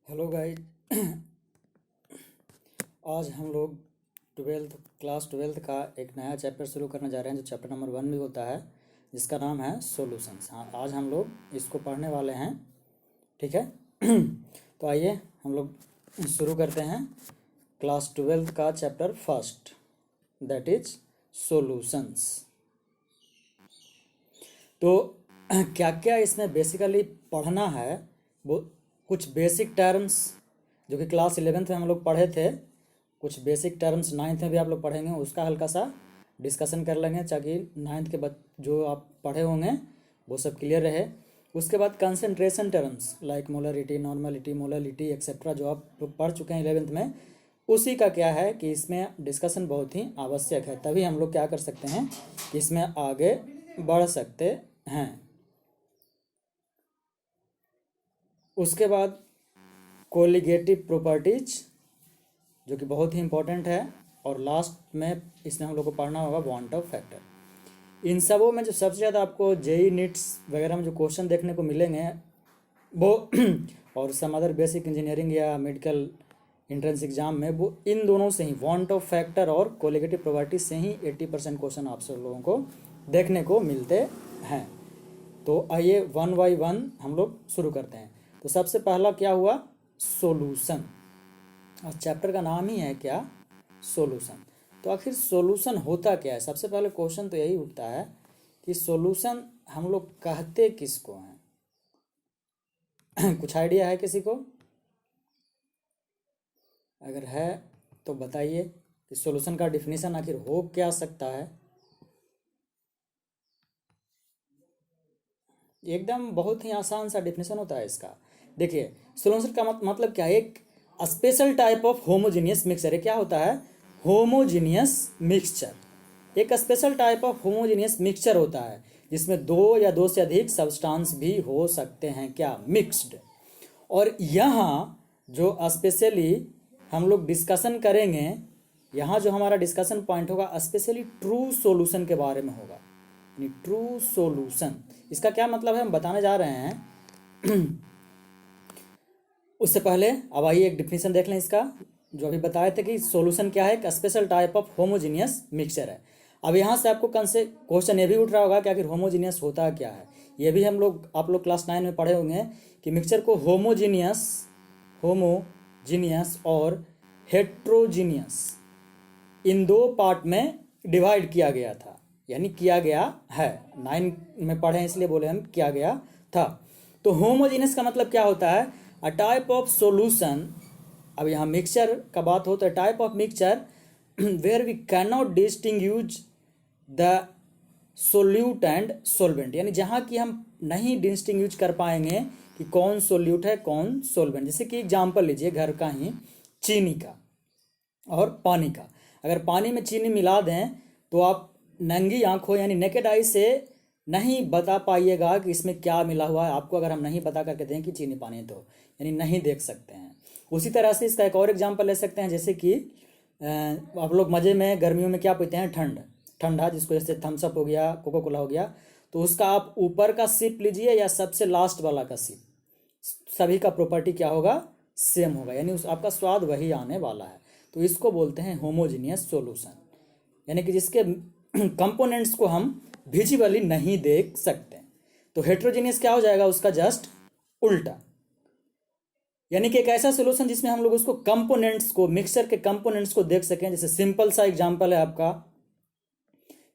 Hello guys. आज हम लोग क्लास ट्वेल्थ का एक नया चैप्टर शुरू करने जा रहे हैं जो चैप्टर नंबर 1 भी होता है, जिसका नाम है सॉल्यूशंस। हाँ, आज हम लोग इसको पढ़ने वाले हैं। ठीक है। तो आइए हम लोग शुरू करते हैं क्लास ट्वेल्थ का chapter first, that is solutions. तो क्या क्या इसमें बेसिकली पढ़ना है, वो कुछ बेसिक टर्म्स जो कि क्लास 11th में हम लोग पढ़े थे, कुछ बेसिक टर्म्स 9th में भी आप लोग पढ़ेंगे, उसका हल्का सा डिस्कशन कर लेंगे ताकि 9th के जो आप पढ़े होंगे वो सब क्लियर रहे। उसके बाद concentration terms like molarity, normality, molality etcetera जो आप लोग पढ़ चुके हैं 11th में, उसी का क्या है कि इसमें डिस्कशन बहुत ही आवश्यक है, तभी हम लोग क्या कर सकते हैं कि इसमें आगे बढ़ सकते हैं। उसके बाद कोलिगेटिव प्रॉपर्टीज जो कि बहुत ही इंपॉर्टेंट है, और लास्ट में इसमें हम लोग को पढ़ना होगा वांट ऑफ फैक्टर। इन सबों में जो सबसे ज़्यादा आपको जेई नीट्स वगैरह में जो क्वेश्चन देखने को मिलेंगे वो और सम अदर बेसिक इंजीनियरिंग या मेडिकल एंट्रेंस एग्जाम में, वो इन दोनों से ही वांट ऑफ फैक्टर और कोलिगेटिव प्रॉपर्टीज से ही 80% क्वेश्चन आप सब लोगों को देखने को मिलते हैं। तो आइए वन बाई वन हम लोग शुरू करते हैं। तो सबसे पहला क्या हुआ, सॉल्यूशन। और चैप्टर का नाम ही है क्या, सॉल्यूशन। तो आखिर सॉल्यूशन होता क्या है? सबसे पहले क्वेश्चन तो यही उठता है कि सॉल्यूशन हम लोग कहते किसको हैं? कुछ आइडिया है किसी को? अगर है तो बताइए कि सॉल्यूशन का डिफिनीशन आखिर हो क्या सकता है। एकदम बहुत ही आसान सा डिफिनेशन होता है इसका। देखिए, सॉल्यूशन का मतलब क्या है? एक special type of homogeneous mixture है। क्या होता है? Homogeneous mixture. एक special type of homogeneous mixture होता है जिसमें दो या दो से अधिक सब्सटेंस भी हो सकते हैं, क्या, मिक्स्ड। और यहाँ जो स्पेशली हम लोग डिस्कशन करेंगे, यहाँ जो हमारा डिस्कशन पॉइंट होगा स्पेशली ट्रू सॉल्यूशन के बारे में होगा। यानी ट्रू सॉल्यूशन, इसका क्या मतलब है हम बताने जा रहे हैं। उससे पहले अब आइए एक डिफिनेशन देख लें इसका, जो अभी बताए थे कि सॉल्यूशन क्या है, एक special type of homogeneous mixture है। अब यहाँ से आपको क्वेश्चन ये भी उठ रहा होगा कि आखिर होमोजीनियस होता क्या है। ये भी आप लोग क्लास 9 में पढ़े होंगे कि मिक्सचर को होमोजीनियस और हेट्रोजीनियस इन दो पार्ट में डिवाइड किया गया था, यानी किया गया है। 9 में पढ़े इसलिए बोले हम किया गया था। तो होमोजीनियस का मतलब क्या होता है? A type of solution. अब यहाँ मिक्सचर का बात हो तो type of mixture where we can not distinguish the solute and solvent, यानी जहाँ की हम नहीं डिस्टिंग्विश कर पाएंगे कि कौन सोल्यूट है कौन सोलवेंट। जैसे कि एग्जाम्पल लीजिए घर का ही, चीनी का और पानी का। अगर पानी में चीनी मिला दें तो आप नंगी आंखों यानी नेकेड आई से नहीं बता पाइएगा कि इसमें क्या मिला हुआ है। आपको अगर हम नहीं बता करके दें कि चीनी पानी, तो यानी नहीं देख सकते हैं। उसी तरह से इसका एक और एग्जांपल ले सकते हैं, जैसे कि आप लोग मज़े में गर्मियों में क्या पीते हैं, ठंडा, जिसको जैसे थम्स अप हो गया, कोको कोला हो गया, तो उसका आप ऊपर का सिप लीजिए या सबसे लास्ट वाला का सिप, सभी का प्रॉपर्टी क्या होगा, सेम होगा, यानी उस आपका स्वाद वही आने वाला है। तो इसको बोलते हैं होमोजीनियस सॉल्यूशन, यानी कि जिसके कंपोनेंट्स को हम विजिबली नहीं देख सकते। तो हेट्रोजीनियस क्या हो जाएगा, उसका जस्ट उल्टा, यानी कि एक ऐसा सॉल्यूशन जिसमें हम लोग उसको कंपोनेंट्स को, मिक्सचर के कंपोनेंट्स को देख सकें। जैसे सिंपल सा एग्जांपल है आपका,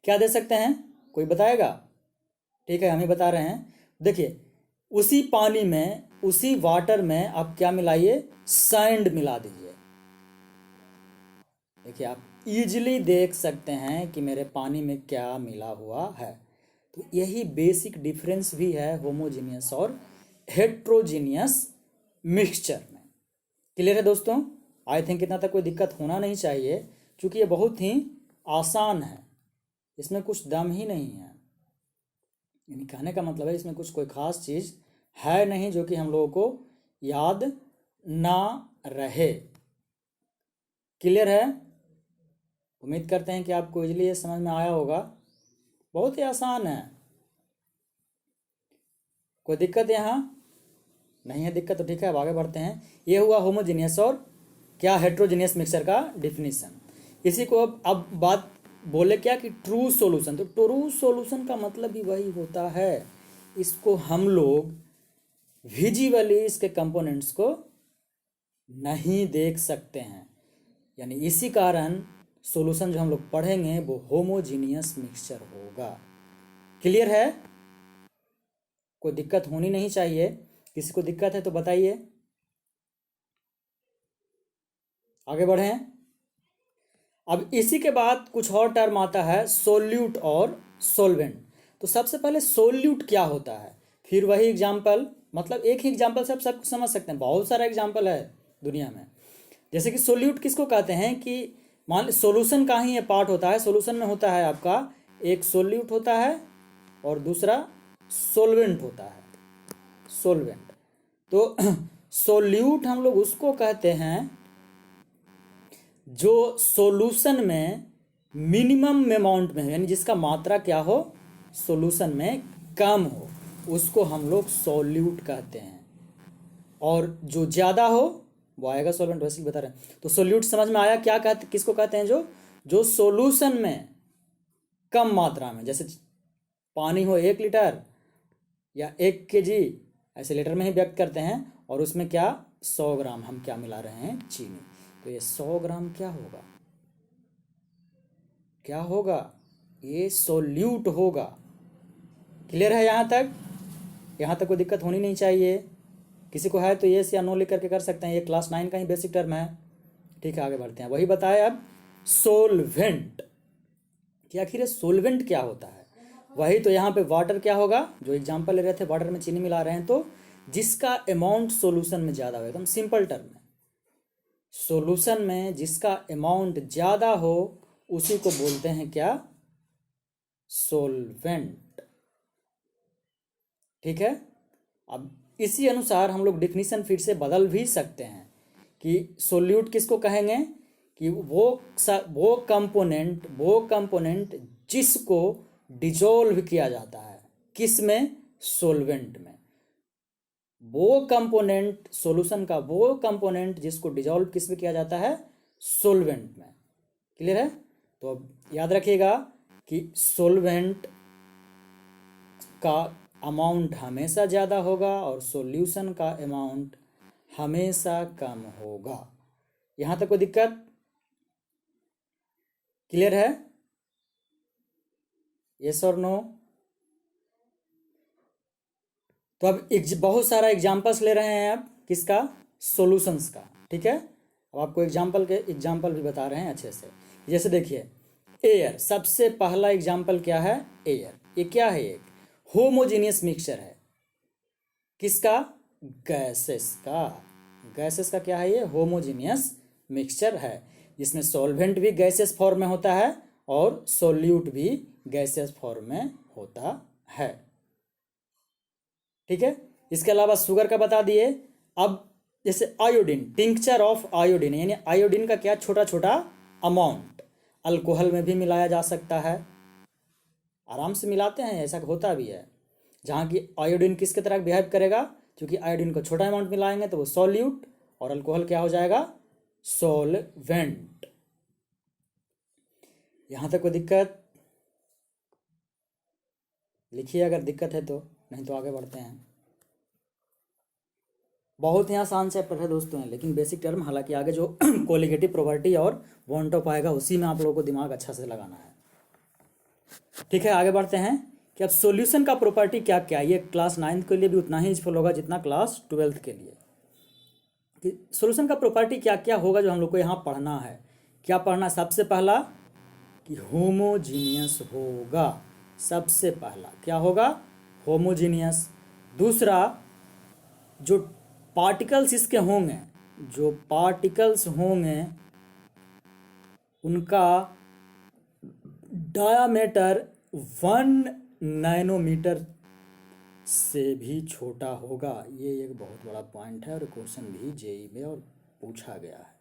क्या दे सकते हैं, कोई बताएगा? ठीक है, हम ही बता रहे हैं। देखिए, उसी पानी में, उसी वाटर में आप क्या मिलाइए, सैंड मिला दीजिए। देखिए, आप इजीली देख सकते हैं कि मेरे पानी में क्या मिला हुआ है। तो यही बेसिक डिफरेंस भी है होमोजीनियस और हेट्रोजीनियस मिक्सचर में। क्लियर है दोस्तों? आई थिंक इतना तक कोई दिक्कत होना नहीं चाहिए, क्योंकि ये बहुत ही आसान है, इसमें कुछ दम ही नहीं है। यानी कहने का मतलब है इसमें कुछ कोई खास चीज़ है नहीं जो कि हम लोगों को याद ना रहे। क्लियर है? उम्मीद करते हैं कि आपको इजीली ये समझ में आया होगा। बहुत ही आसान है, कोई दिक्कत यहाँ? नहीं है दिक्कत तो ठीक है, अब आगे बढ़ते हैं। ये हुआ होमोजीनियस और क्या हेट्रोजीनियस मिक्सचर का डिफिनीशन। इसी को अब बात बोले क्या कि ट्रू सॉल्यूशन। तो ट्रू सॉल्यूशन का मतलब भी वही होता है, इसको हम लोग विजुअली इसके कंपोनेंट्स को नहीं देख सकते हैं, यानी इसी कारण सॉल्यूशन जो हम लोग पढ़ेंगे वो होमोजीनियस मिक्सचर होगा। क्लियर है? कोई दिक्कत होनी नहीं चाहिए। किसी को दिक्कत है तो बताइए, आगे बढ़ें। अब इसी के बाद कुछ और टर्म आता है सोल्यूट और सोलवेंट। तो सबसे पहले सोल्यूट क्या होता है, फिर वही एग्जाम्पल, मतलब एक ही एग्जाम्पल से आप सब कुछ समझ सकते हैं, बहुत सारा एग्जाम्पल है दुनिया में। जैसे कि सोल्यूट किसको कहते हैं कि मान सोल्यूशन का ही ये पार्ट होता है। सोल्यूशन में होता है आपका एक सोल्यूट होता है और दूसरा सोलवेंट होता है, सोलवेंट। तो सोल्यूट हम लोग उसको कहते हैं जो सॉल्यूशन में मिनिमम अमाउंट में हो, यानी जिसका मात्रा क्या हो, सॉल्यूशन में कम हो, उसको हम लोग सॉल्यूट कहते हैं। और जो ज़्यादा हो वो आएगा सॉल्वेंट, वैसे ही बता रहे हैं। तो सॉल्यूट समझ में आया क्या कहते, किसको कहते हैं, जो सॉल्यूशन में कम मात्रा में, जैसे पानी हो 1 लीटर या 1 kg, ऐसे लीटर में ही व्यक्त करते हैं, और उसमें क्या 100 ग्राम हम क्या मिला रहे हैं, चीनी। तो ये 100 ग्राम क्या होगा, क्या होगा, ये सोल्यूट होगा। क्लियर है यहाँ तक? यहाँ तक कोई दिक्कत होनी नहीं चाहिए। किसी को है तो येस या नो लिख करके कर सकते हैं, ये क्लास 9 का ही बेसिक टर्म है। ठीक है, आगे बढ़ते हैं। वही बताए अब सोलवेंट कि आखिर ये सोलवेंट क्या होता है। वही तो यहाँ पे वाटर क्या होगा, जो एग्जांपल ले रहे थे, वाटर में चीनी मिला रहे हैं, तो जिसका अमाउंट सॉल्यूशन में ज़्यादा हो, एकदम सिंपल टर्म में, सॉल्यूशन में जिसका अमाउंट ज़्यादा हो उसी को बोलते हैं क्या, सोलवेंट। ठीक है। अब इसी अनुसार हम लोग डिफिनीशन फिर से बदल भी सकते हैं कि सोल्यूट किसको कहेंगे कि वो कंपोनेंट जिसको डिजोल्व किया जाता है, किस में, सोलवेंट में। वो कंपोनेंट, सॉल्यूशन का वो कंपोनेंट जिसको डिजोल्व किस में किया जाता है, सोलवेंट में। क्लियर है? तो अब याद रखिएगा कि सोलवेंट का अमाउंट हमेशा ज़्यादा होगा और सॉल्यूशन का अमाउंट हमेशा कम होगा। यहाँ तक कोई दिक्कत? क्लियर है? यस और नो? तो अब बहुत सारा एग्जांपल्स ले रहे हैं अब किसका, सॉल्यूशंस का। ठीक है, अब आपको एग्जांपल भी बता रहे हैं अच्छे से। जैसे देखिए एयर, सबसे पहला एग्जांपल क्या है, एयर। ये क्या है, एक होमोजीनियस मिक्सचर है। किसका, गैसेस का। गैसेस का क्या है, ये होमोजीनियस मिक्सचर है, जिसमें सॉल्वेंट भी गैसेस फॉर्म में होता है और सोल्यूट भी गैसेस फॉर्म में होता है। ठीक है, इसके अलावा शुगर का बता दिए। अब जैसे आयोडीन, टिंक्चर ऑफ आयोडीन, यानी आयोडीन का क्या, छोटा छोटा अमाउंट अल्कोहल में भी मिलाया जा सकता है, आराम से मिलाते हैं, ऐसा होता भी है। जहाँ की आयोडीन किसके तरह बिहेव करेगा, क्योंकि आयोडीन को छोटा अमाउंट मिलाएंगे तो वो सॉल्यूट, और अल्कोहल क्या हो जाएगा, सोलवेंट। यहाँ तक कोई दिक्कत? लिखिए अगर दिक्कत है तो, नहीं तो आगे बढ़ते हैं। बहुत ही आसान चैप्टर है दोस्तों है, लेकिन बेसिक टर्म, हालांकि आगे जो कोलिगेटिव प्रॉपर्टी और वॉन्ट ऑफ आएगा उसी में आप लोगों को दिमाग अच्छा से लगाना है। ठीक है, आगे बढ़ते हैं कि अब सॉल्यूशन का प्रॉपर्टी क्या क्या, ये क्लास 9 के लिए भी उतना ही यूजफुल होगा जितना क्लास 12 के लिए। कि सॉल्यूशन का प्रॉपर्टी क्या क्या होगा जो हम लोग को यहाँ पढ़ना है। क्या पढ़ना है, सबसे पहला कि होमोजीनियस होगा। सबसे पहला क्या होगा, होमोजीनियस। दूसरा, जो पार्टिकल्स इसके होंगे, जो पार्टिकल्स होंगे उनका डायामीटर 1 नैनोमीटर से भी छोटा होगा। ये एक बहुत बड़ा पॉइंट है और क्वेश्चन भी जेईई में और पूछा गया है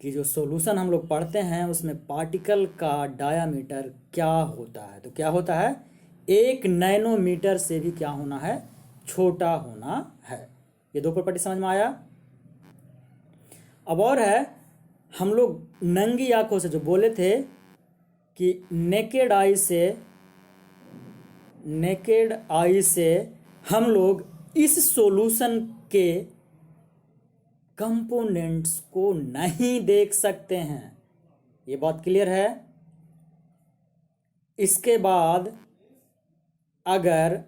कि जो सॉल्यूशन हम लोग पढ़ते हैं उसमें पार्टिकल का डायामीटर क्या होता है। तो क्या होता है, 1 नैनोमीटर से भी क्या होना है, छोटा होना है। ये दो प्रॉपर्टी समझ में आया। अब और है, हम लोग नंगी आंखों से जो बोले थे कि नेकेड आई से हम लोग इस सॉल्यूशन के कंपोनेंट्स को नहीं देख सकते हैं, ये बात क्लियर है। इसके बाद अगर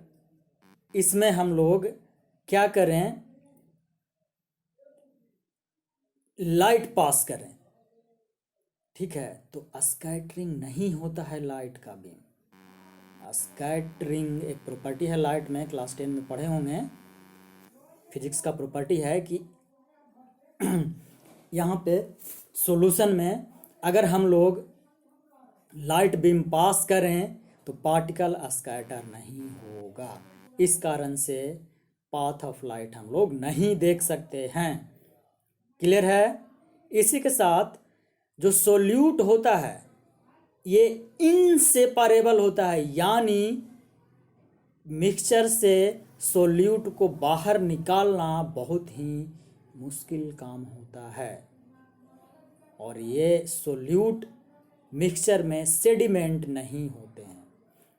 इसमें हम लोग क्या करें, लाइट पास करें, ठीक है, तो स्कैटरिंग नहीं होता है लाइट का बीम। स्कैटरिंग एक प्रॉपर्टी है लाइट में, क्लास 10 में पढ़े होंगे, फिजिक्स का प्रॉपर्टी है कि यहाँ पे सॉल्यूशन में अगर हम लोग लाइट बीम पास करें तो पार्टिकल स्कैटर नहीं होगा। इस कारण से पाथ ऑफ लाइट हम लोग नहीं देख सकते हैं। क्लियर है। इसी के साथ जो सोल्यूट होता है ये इनसेपरेबल होता है, यानी मिक्सचर से सोल्यूट को बाहर निकालना बहुत ही मुश्किल काम होता है। और ये सोल्यूट मिक्सचर में सेडिमेंट नहीं होते हैं।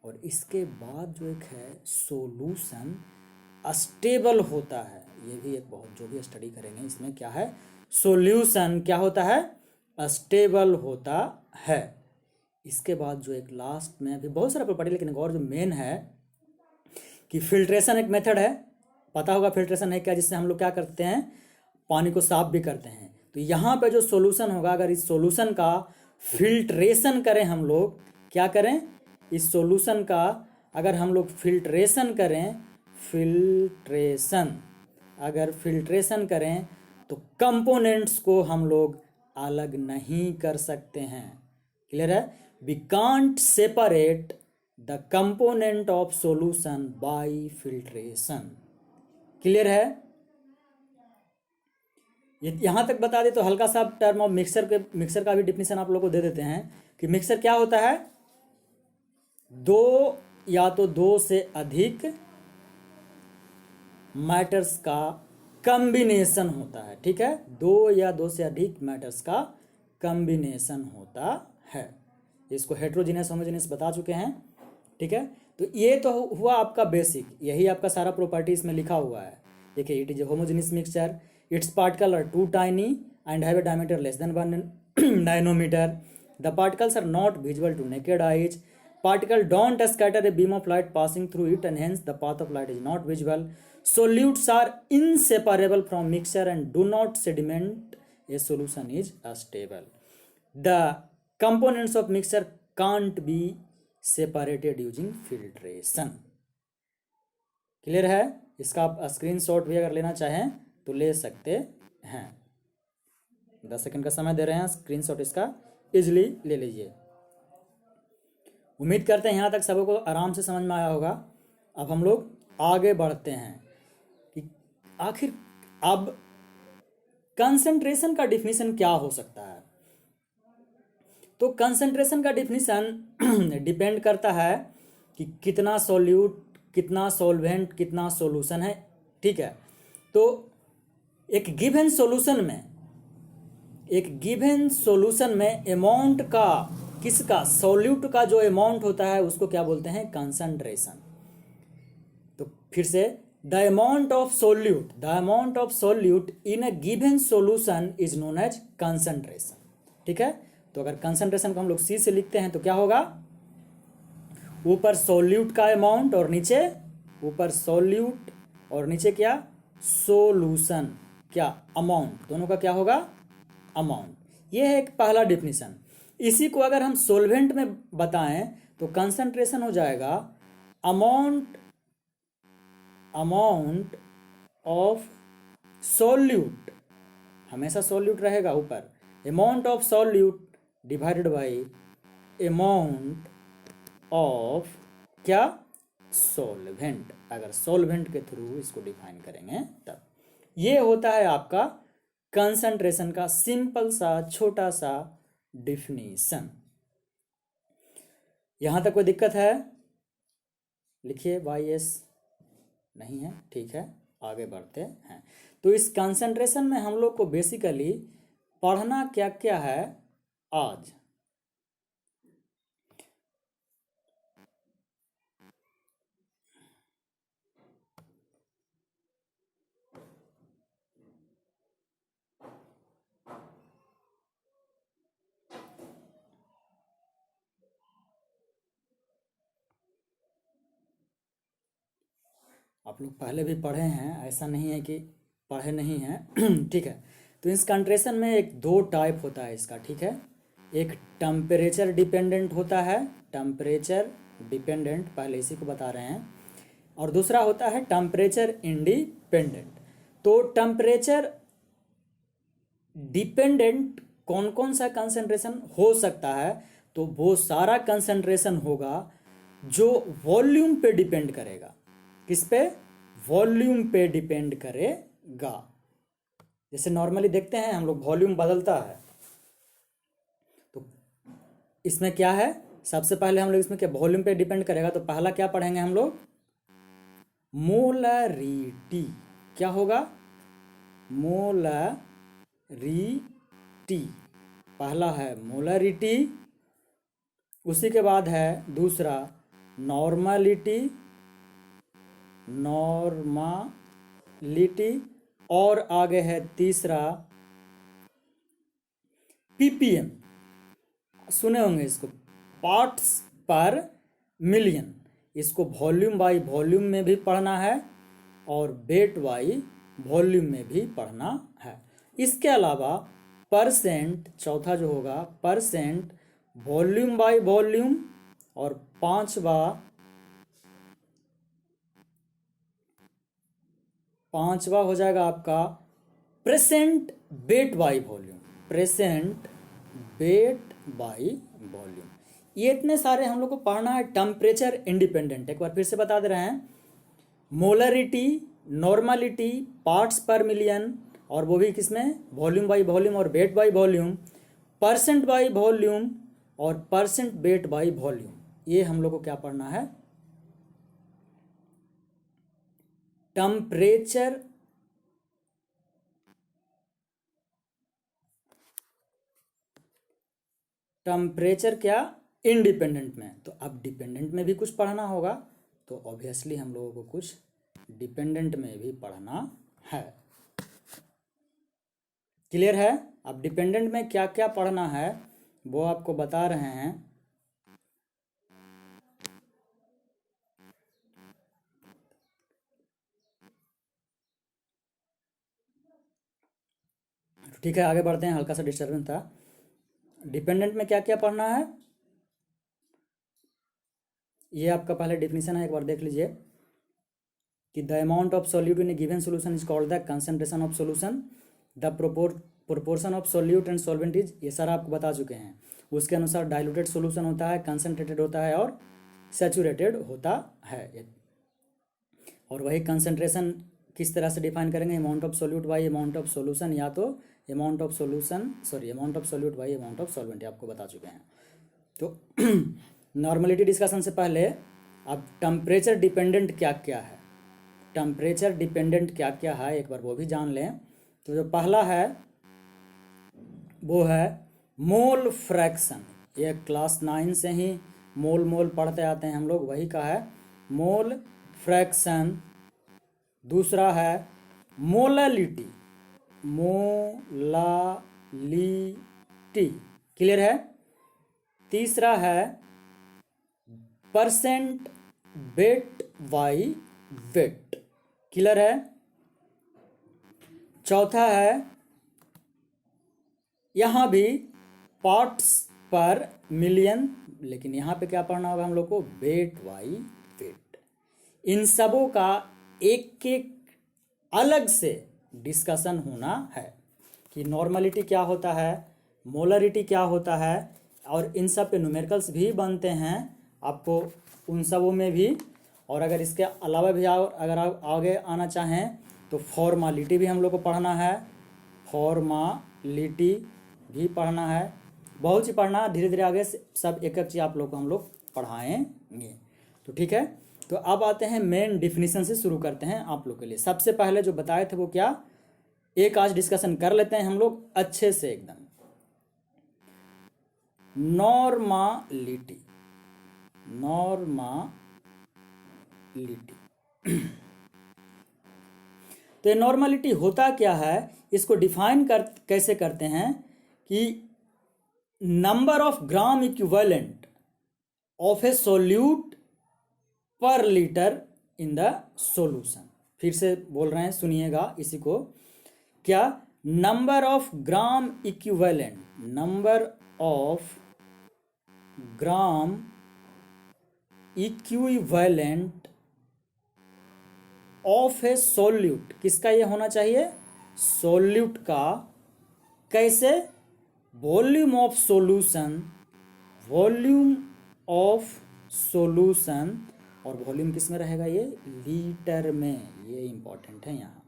और इसके बाद जो एक है सोल्यूशन अस्टेबल होता है, ये भी एक बहुत जो भी स्टडी करेंगे इसमें क्या है, सॉल्यूशन क्या होता है, अस्टेबल होता है। इसके बाद जो एक लास्ट में अभी बहुत सारा प्रॉपर्टी, लेकिन और जो मेन है कि फिल्ट्रेशन एक मेथड है, पता होगा फिल्ट्रेशन है क्या, जिससे हम लोग क्या करते हैं, पानी को साफ भी करते हैं। तो यहाँ पे जो सॉल्यूशन होगा, अगर इस सॉल्यूशन का फिल्ट्रेशन करें हम लोग, क्या करें, इस सॉल्यूशन का अगर हम लोग फिल्ट्रेशन करें, अगर फिल्ट्रेशन करें तो कंपोनेंट्स को हम लोग अलग नहीं कर सकते हैं। क्लियर है। We can't separate the component of solution by filtration. Clear है। यहां तक बता दे तो हल्का सा टर्म ऑफ मिक्सर का भी डिफिनेशन आप लोगों को दे देते हैं कि मिक्सर क्या होता है, दो या तो दो से अधिक मैटर्स का कॉम्बिनेशन होता है। ठीक है, दो या दो से अधिक मैटर्स का कॉम्बिनेशन होता है। इसको हेट्रोजीनियस होमोजीनियस बता चुके हैं। ठीक है, तो ये तो हुआ आपका बेसिक, यही आपका सारा प्रॉपर्टी इसमें लिखा हुआ है। देखिए, it is a homogeneous mixture, its particle are too tiny and have a diameter less than 1 nanometer, the particles are not visible to naked eyes, particle don't scatter a beam of light passing through it and hence the path of light is not visible, solutes are inseparable from mixture and do not sediment, a solution is stable, the components of mixture can't be separated using filtration। Clear है। इसका आप screenshot भी अगर लेना चाहें तो ले सकते हैं, 10 सेकंड का समय दे रहे हैं, स्क्रीनशॉट इसका इजिली ले लीजिए। उम्मीद करते हैं यहाँ तक सबको आराम से समझ में आया होगा। अब हम लोग आगे बढ़ते हैं कि आखिर अब कंसंट्रेशन का डिफिनीशन क्या हो सकता है। तो कंसंट्रेशन का डिफिनीशन डिपेंड करता है कि कितना सॉल्यूट, कितना सॉल्वेंट, कितना सॉल्यूशन है। ठीक है, तो एक गिवन सॉल्यूशन में अमाउंट का, किसका, सॉल्यूट का जो अमाउंट होता है उसको क्या बोलते हैं, कंसंट्रेशन। तो फिर से the amount of solute in a given solution is known as concentration. ठीक है, तो अगर कंसंट्रेशन को हम लोग सी से लिखते हैं तो क्या होगा, ऊपर सॉल्यूट का अमाउंट और नीचे, ऊपर सॉल्यूट और नीचे क्या, सॉल्यूशन, क्या, अमाउंट, दोनों का क्या होगा, अमाउंट। ये है एक पहला डिफिनीशन। इसी को अगर हम सॉल्वेंट में बताएं तो कंसंट्रेशन हो जाएगा अमाउंट ऑफ सॉल्यूट, हमेशा सॉल्यूट रहेगा ऊपर, amount of solute divided by amount of क्या, सॉल्वेंट। अगर सॉल्वेंट के थ्रू इसको डिफाइन करेंगे तब ये होता है आपका कंसंट्रेशन का सिंपल सा छोटा सा डिफिनीशन। यहां तक कोई दिक्कत है, लिखिए YS नहीं है, ठीक है। आगे बढ़ते हैं। तो इस कंसंट्रेशन में हम लोग को बेसिकली पढ़ना क्या क्या है आज। आप लोग पहले भी पढ़े हैं, ऐसा नहीं है कि पढ़े नहीं हैं। ठीक है, तो इस कंसंट्रेशन में एक दो टाइप होता है इसका, ठीक है। एक टेम्परेचर डिपेंडेंट होता है, टेम्परेचर डिपेंडेंट, पहले इसी को बता रहे हैं, और दूसरा होता है टेम्परेचर इंडिपेंडेंट। तो टेम्परेचर डिपेंडेंट कौन कौन सा कंसंट्रेशन हो सकता है, तो वो सारा कंसंट्रेशन होगा जो वॉल्यूम पे डिपेंड करेगा। किस पे? वॉल्यूम पे डिपेंड करेगा। जैसे नॉर्मली देखते हैं हम लोग वॉल्यूम बदलता है, तो इसमें क्या है, सबसे पहले हम लोग इसमें क्या वॉल्यूम पे डिपेंड करेगा, तो पहला क्या पढ़ेंगे हम लोग? मोलरिटी। क्या होगा? मोलरिटी। पहला है मोलरिटी, उसी के बाद है दूसरा नॉर्मलिटी, नॉर्मलिटी, और आगे है तीसरा पीपीएम। सुने होंगे इसको, पार्ट्स पर मिलियन। इसको वॉल्यूम बाई वॉल्यूम में भी पढ़ना है और वेट बाई वॉल्यूम में भी पढ़ना है। इसके अलावा परसेंट, चौथा जो होगा परसेंट वॉल्यूम बाई वॉल्यूम, और पांचवा हो जाएगा आपका present weight by volume, present weight by volume. ये इतने सारे हम लोग को पढ़ना है टेम्परेचर इंडिपेंडेंट। एक बार फिर से बता दे रहे हैं, मोलरिटी, नॉर्मलिटी, पार्ट्स पर मिलियन, और वो भी किसमें? वॉल्यूम बाई वॉल्यूम और weight by volume, percent by volume और परसेंट वेट बाई वॉल्यूम। ये हम लोग को क्या पढ़ना है? टेम्परेचर क्या? इंडिपेंडेंट में। तो अब डिपेंडेंट में भी कुछ पढ़ना होगा, तो ऑब्वियसली हम लोगों को कुछ डिपेंडेंट में भी पढ़ना है। क्लियर है? अब डिपेंडेंट में क्या क्या पढ़ना है वो आपको बता रहे हैं। ठीक है, आगे बढ़ते हैं, हल्का सा डिस्टर्बेंस था। डिपेंडेंट में क्या क्या पढ़ना है, ये आपका पहले डिफिनीशन है, एक बार देख लीजिए कि the amount of solute in A given solution is called the concentration of solution, the proportion of solute and solvent is, ये सारा आपको बता चुके हैं। उसके अनुसार डाइल्यूटेड सॉल्यूशन होता है, कंसंट्रेटेड होता है और सैचुरेटेड होता है। और वही कंसंट्रेशन किस तरह से डिफाइन करेंगे? Amount of solute by amount of solution, या तो amount of solute by amount of solvent, आपको बता चुके हैं। तो नॉर्मलिटी डिस्कशन से पहले अब टेम्परेचर डिपेंडेंट क्या क्या है, टेम्परेचर डिपेंडेंट क्या क्या है एक बार वो भी जान लें। तो जो पहला है वो है मोल फ्रैक्शन। ये क्लास 9 से ही मोल पढ़ते आते हैं हम लोग, वही का है मोल फ्रैक्शन। दूसरा है मोललिटी, क्लियर है? तीसरा है percent weight by wait, clear है? चौथा है यहां भी पार्ट्स पर मिलियन, लेकिन यहां पे क्या पढ़ना होगा हम लोग को? Weight by wait. इन सबों का एक एक अलग से डिस्कशन होना है कि नॉर्मलिटी क्या होता है, मोलरिटी क्या होता है, और इन सब पे न्यूमेरिकल्स भी बनते हैं आपको उन सबों में भी। और अगर इसके अलावा भी अगर आप आगे आना चाहें तो फॉर्मालिटी भी हम लोग को पढ़ना है, फॉर्मालिटी भी पढ़ना है, बहुत सी पढ़ना। धीरे धीरे आगे सब एक एक चीज़ आप लोग को हम लोग पढ़ाएंगे। तो ठीक है, तो अब आते हैं मेन डिफिनीशन से शुरू करते हैं आप लोग के लिए। सबसे पहले जो बताए थे वो क्या, एक आज डिस्कशन कर लेते हैं हम लोग अच्छे से एकदम। नॉर्मालिटी, तो ये नॉर्मालिटी होता क्या है, इसको डिफाइन कैसे करते हैं कि number of gram equivalent of A solute पर लीटर इन द सॉल्यूशन। फिर से बोल रहे हैं, सुनिएगा इसी को। क्या, number of gram equivalent, number of gram equivalent of A solute, किसका ये होना चाहिए, सोल्यूट का, कैसे, volume of solution, volume of solution, और वॉल्यूम किस में रहेगा, ये लीटर में, ये इंपॉर्टेंट है यहाँ।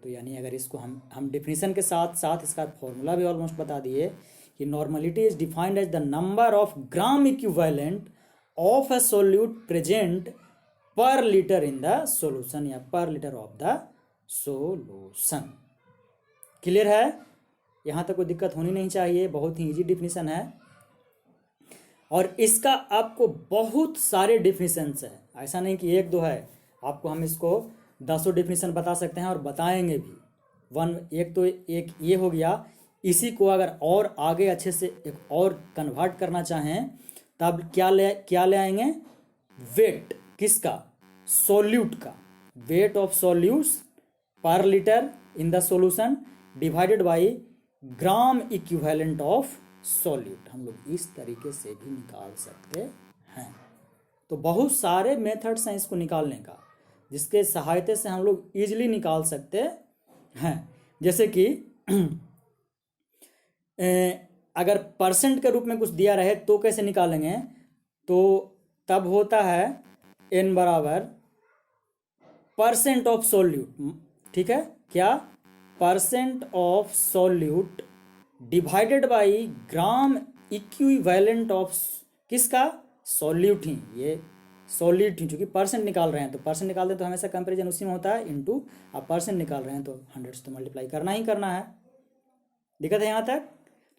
तो यानी अगर इसको हम डिफिनीशन के साथ साथ इसका फॉर्मूला भी ऑलमोस्ट बता दिए कि normality is defined as the number of gram equivalent of a solute present per litre in the solution, या per litre of the solution. Clear है, यहाँ तक कोई दिक्कत होनी नहीं चाहिए, बहुत ही इजी डिफिनीशन है। और इसका आपको बहुत सारे डिफिनीशंस है, ऐसा नहीं कि एक दो है, आपको हम इसको 10 डिफिनीशन बता सकते हैं और बताएंगे भी। एक ये हो गया। इसी को अगर और आगे अच्छे से एक और कन्वर्ट करना चाहें तब क्या ले आएंगे, वेट किसका, सोल्यूट का, वेट ऑफ सोल्यूट्स पर litre in the solution divided by gram equivalent of solute. हम लोग इस तरीके से भी निकाल सकते हैं। तो बहुत सारे मेथड्स हैं इसको निकालने का, जिसके सहायता से हम लोग इजीली निकाल सकते हैं। जैसे कि अगर परसेंट के रूप में कुछ दिया रहे तो कैसे निकालेंगे, तो तब होता है n बराबर परसेंट ऑफ सोल्यूट, ठीक है, क्या, percent of solute divided by gram equivalent of किसका, सोल्यूट ही, ये सोल्यूट ही, चूंकि परसेंट निकाल रहे हैं तो परसेंट निकालते हैं तो हमेशा कंपैरिजन उसी में होता है, इनटू आप परसेंट निकाल रहे हैं तो 100 से तो मल्टीप्लाई करना ही करना है। दिक्कत है यहाँ तक।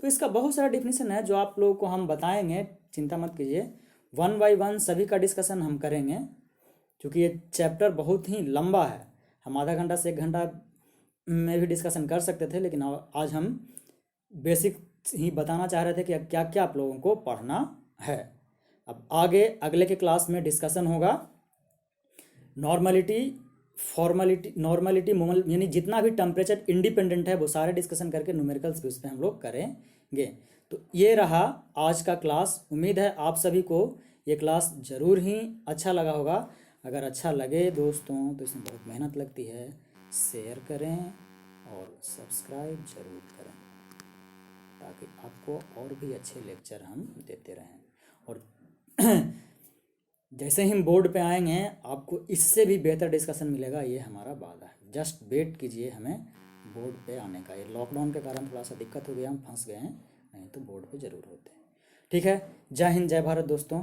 तो इसका बहुत सारा डिफिनीशन है जो आप लोगों को हम बताएंगे, चिंता मत कीजिए, 1 बाय 1 सभी का डिस्कशन हम करेंगे, क्योंकि ये चैप्टर बहुत ही लंबा है। हम आधा घंटा से 1 घंटा में भी डिस्कशन कर सकते थे, लेकिन आज हम बेसिक ही बताना चाह रहे थे कि क्या क्या आप लोगों को पढ़ना है। अब आगे अगले के क्लास में डिस्कशन होगा नॉर्मलिटी, फॉर्मलिटी, नॉर्मलिटी, यानी जितना भी टेम्परेचर इंडिपेंडेंट है वो सारे डिस्कशन करके न्यूमेरिकल्स भी उस पर हम लोग करेंगे। तो ये रहा आज का क्लास। उम्मीद है आप सभी को ये क्लास ज़रूर ही अच्छा लगा होगा। अगर अच्छा लगे दोस्तों तो इसमें बहुत मेहनत लगती है, शेयर करें और सब्सक्राइब ज़रूर करें ताकि आपको और भी अच्छे लेक्चर हम देते रहें। और जैसे ही हम बोर्ड पे आएंगे आपको इससे भी बेहतर डिस्कशन मिलेगा, ये हमारा वादा है। जस्ट वेट कीजिए हमें बोर्ड पे आने का। ये लॉकडाउन के कारण थोड़ा सा दिक्कत हो गया, हम फंस गए हैं, नहीं तो बोर्ड पे ज़रूर होते हैं। ठीक है, जय हिंद, जय भारत दोस्तों।